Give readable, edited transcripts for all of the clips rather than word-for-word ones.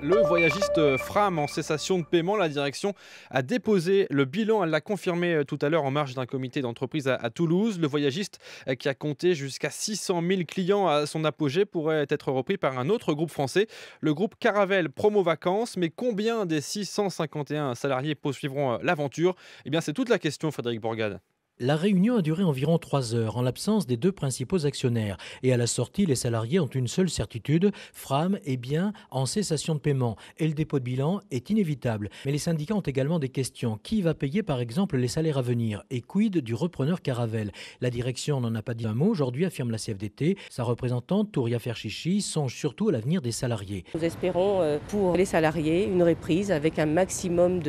Le voyagiste Fram en cessation de paiement, la direction a déposé le bilan. Elle l'a confirmé tout à l'heure en marge d'un comité d'entreprise à Toulouse. Le voyagiste qui a compté jusqu'à 600 000 clients à son apogée pourrait être repris par un autre groupe français, le groupe Caravelle Promo Vacances. Mais combien des 651 salariés poursuivront l'aventure? Eh bien, c'est toute la question, Frédéric Bourgade. La réunion a duré environ 3 heures en l'absence des deux principaux actionnaires. Et à la sortie, les salariés ont une seule certitude, Fram est bien en cessation de paiement et le dépôt de bilan est inévitable. Mais les syndicats ont également des questions. Qui va payer par exemple les salaires à venir? Et quid du repreneur Caravelle? La direction n'en a pas dit un mot aujourd'hui, affirme la CFDT. Sa représentante, Touria Ferchichi, songe surtout à l'avenir des salariés. Nous espérons pour les salariés une reprise avec un maximum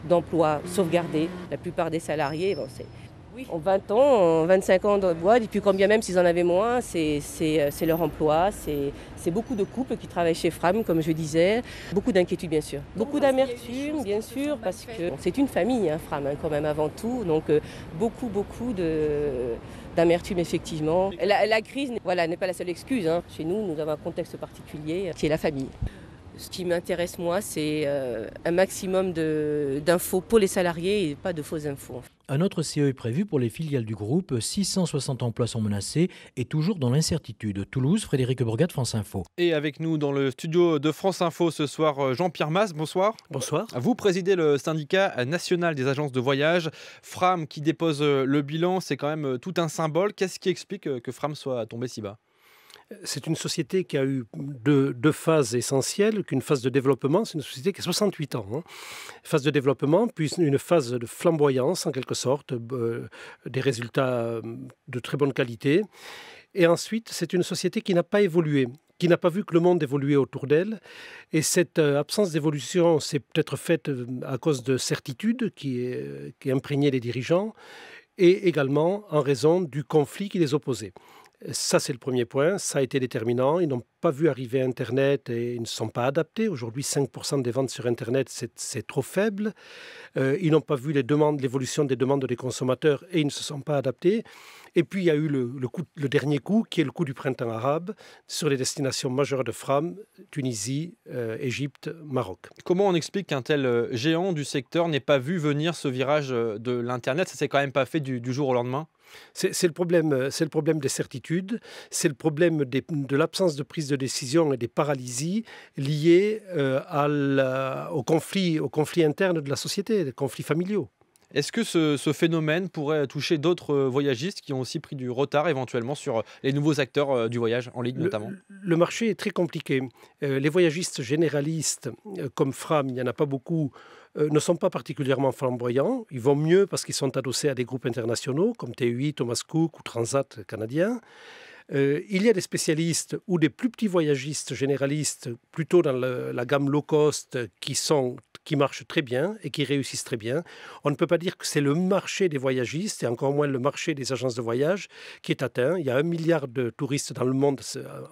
d'emplois sauvegardés. La plupart des salariés, en 20 ans, en 25 ans de boîte, et puis quand bien même s'ils en avaient moins, c'est leur emploi, c'est beaucoup de couples qui travaillent chez Fram, comme je disais. Beaucoup d'inquiétude, bien sûr. Beaucoup d'amertume, bien sûr, parce que c'est une famille, hein, Fram, quand même, avant tout. Donc, beaucoup d'amertume, effectivement. La crise n'est pas la seule excuse, hein. Chez nous, nous avons un contexte particulier qui est la famille. Ce qui m'intéresse, moi, c'est un maximum d'infos pour les salariés et pas de fausses infos. Un autre CE est prévu pour les filiales du groupe. 660 emplois sont menacés et toujours dans l'incertitude. Toulouse, Frédéric Bourgade, France Info. Et avec nous dans le studio de France Info ce soir, Jean-Pierre Mas, bonsoir. Bonsoir. Vous présidez le syndicat national des agences de voyage. Fram qui dépose le bilan, c'est quand même tout un symbole. Qu'est-ce qui explique que Fram soit tombé si bas? C'est une société qui a eu deux phases essentielles. Qu'une phase de développement, c'est une société qui a 68 ans. Phase de développement, puis une phase de flamboyance, en quelque sorte, des résultats de très bonne qualité. Et ensuite, c'est une société qui n'a pas évolué, qui n'a pas vu que le monde évoluait autour d'elle. Et cette absence d'évolution s'est peut-être faite à cause de certitudes qui imprégnaient les dirigeants et également en raison du conflit qui les opposait. Ça, c'est le premier point. Ça a été déterminant. Ils n'ont pas vu arriver Internet et ils ne se sont pas adaptés. Aujourd'hui, 5% des ventes sur Internet, c'est trop faible. Ils n'ont pas vu l'évolution des demandes des consommateurs et ils ne se sont pas adaptés. Et puis, il y a eu le dernier coup, qui est le coup du printemps arabe, sur les destinations majeures de Fram, Tunisie, Égypte, Maroc. Comment on explique qu'un tel géant du secteur n'ait pas vu venir ce virage de l'Internet? Ça s'est quand même pas fait du jour au lendemain. C'est le problème des certitudes, c'est le problème de l'absence de prise de décision et des paralysies liées au conflit interne de la société, des conflits familiaux. Est-ce que ce phénomène pourrait toucher d'autres voyagistes qui ont aussi pris du retard éventuellement sur les nouveaux acteurs du voyage en ligne notamment? Le marché est très compliqué. Les voyagistes généralistes comme Fram, il n'y en a pas beaucoup, ne sont pas particulièrement flamboyants. Ils vont mieux parce qu'ils sont adossés à des groupes internationaux comme TUI, Thomas Cook ou Transat canadien. Il y a des spécialistes ou des plus petits voyagistes généralistes, plutôt dans la gamme low cost, qui marchent très bien et qui réussissent très bien. On ne peut pas dire que c'est le marché des voyagistes et encore moins le marché des agences de voyage qui est atteint. Il y a 1 milliard de touristes dans le monde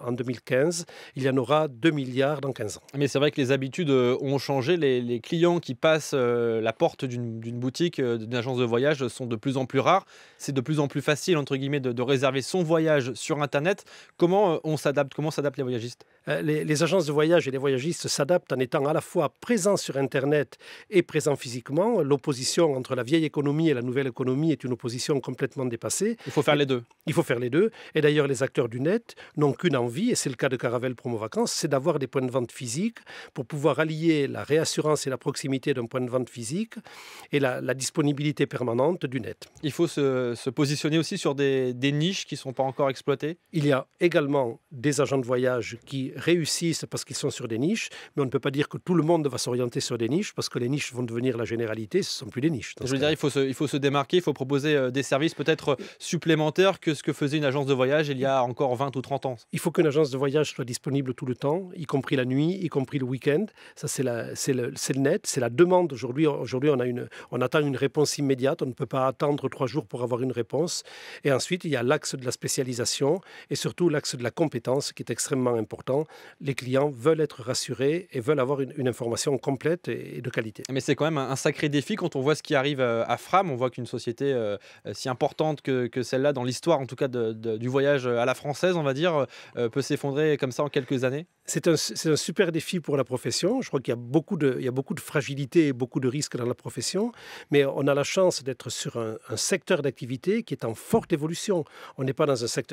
en 2015. Il y en aura 2 milliards dans 15 ans. Mais c'est vrai que les habitudes ont changé. Les clients qui passent la porte d'une boutique, d'une agence de voyage sont de plus en plus rares. C'est de plus en plus facile, entre guillemets, de réserver son voyage sur Internet. Comment on s'adapte? Comment s'adaptent les voyagistes? Les agences de voyage et les voyagistes s'adaptent en étant à la fois présents sur Internet et présents physiquement. L'opposition entre la vieille économie et la nouvelle économie est une opposition complètement dépassée. Il faut faire les deux. Il faut faire les deux. Et d'ailleurs, les acteurs du net n'ont qu'une envie, et c'est le cas de Caravelle Promo Vacances, c'est d'avoir des points de vente physiques pour pouvoir allier la réassurance et la proximité d'un point de vente physique et la disponibilité permanente du net. Il faut se positionner aussi sur des niches qui ne sont pas encore exploitées. Il y a également des agents de voyage qui réussissent parce qu'ils sont sur des niches, mais on ne peut pas dire que tout le monde va s'orienter sur des niches parce que les niches vont devenir la généralité, ce ne sont plus des niches. Je veux dire, il faut se démarquer, il faut proposer des services peut-être supplémentaires que ce que faisait une agence de voyage il y a encore 20 ou 30 ans. Il faut qu'une agence de voyage soit disponible tout le temps, y compris la nuit, y compris le week-end. Ça, c'est le net, c'est la demande. Aujourd'hui, on attend une réponse immédiate. On ne peut pas attendre 3 jours pour avoir une réponse. Et ensuite, il y a l'axe de la spécialisation et surtout l'axe de la compétence qui est extrêmement important. clients. Les clients veulent être rassurés et veulent avoir une information complète et de qualité. Mais c'est quand même un sacré défi quand on voit ce qui arrive à Fram. On voit qu'une société si importante que celle-là, dans l'histoire en tout cas du voyage à la française, on va dire, peut s'effondrer comme ça en quelques années. C'est un super défi pour la profession. Je crois qu'il y a beaucoup de fragilité et beaucoup de risques dans la profession, mais on a la chance d'être sur un secteur d'activité qui est en forte évolution. On n'est pas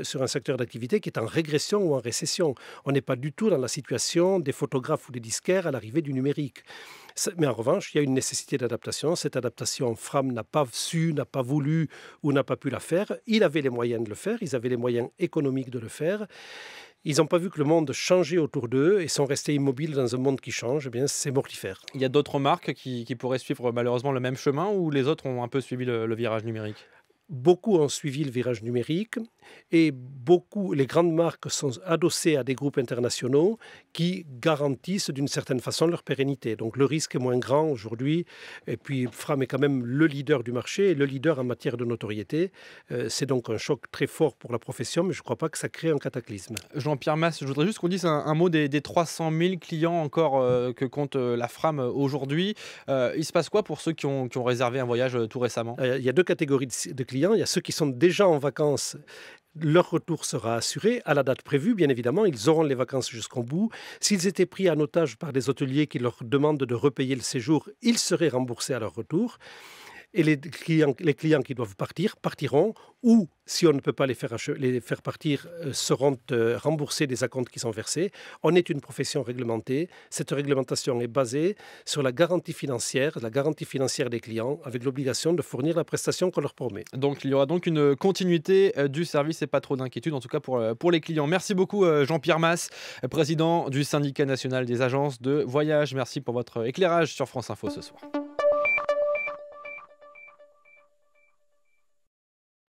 sur un secteur d'activité qui est en régression ou en récession. On n'est pas du tout dans la situation des photographes ou des disquaires à l'arrivée du numérique. Mais en revanche, il y a une nécessité d'adaptation. Cette adaptation, Fram n'a pas su, n'a pas voulu ou n'a pas pu la faire. Il avait les moyens de le faire, ils avaient les moyens économiques de le faire. Ils n'ont pas vu que le monde changeait autour d'eux et sont restés immobiles dans un monde qui change. Eh bien, c'est mortifère. Il y a d'autres marques qui pourraient suivre malheureusement le même chemin, ou les autres ont un peu suivi le virage numérique? Beaucoup ont suivi le virage numérique et les grandes marques sont adossées à des groupes internationaux qui garantissent d'une certaine façon leur pérennité. Donc le risque est moins grand aujourd'hui. Et puis Fram est quand même le leader du marché et le leader en matière de notoriété. C'est donc un choc très fort pour la profession, mais je ne crois pas que ça crée un cataclysme. Jean-Pierre Mas, je voudrais juste qu'on dise un mot des 300 000 clients encore que compte la Fram aujourd'hui. Il se passe quoi pour ceux qui ont réservé un voyage tout récemment? Il y a deux catégories de clients. Il y a ceux qui sont déjà en vacances. Leur retour sera assuré à la date prévue, bien évidemment. Ils auront les vacances jusqu'au bout. S'ils étaient pris en otage par des hôteliers qui leur demandent de repayer le séjour, ils seraient remboursés à leur retour. Et les clients qui doivent partir partiront, ou si on ne peut pas les faire partir, seront remboursés des acomptes qui sont versés. On est une profession réglementée. Cette réglementation est basée sur la garantie financière des clients, avec l'obligation de fournir la prestation qu'on leur promet. Donc il y aura donc une continuité du service et pas trop d'inquiétude, en tout cas pour les clients. Merci beaucoup Jean-Pierre Mas, président du syndicat national des agences de voyage. Merci pour votre éclairage sur France Info ce soir.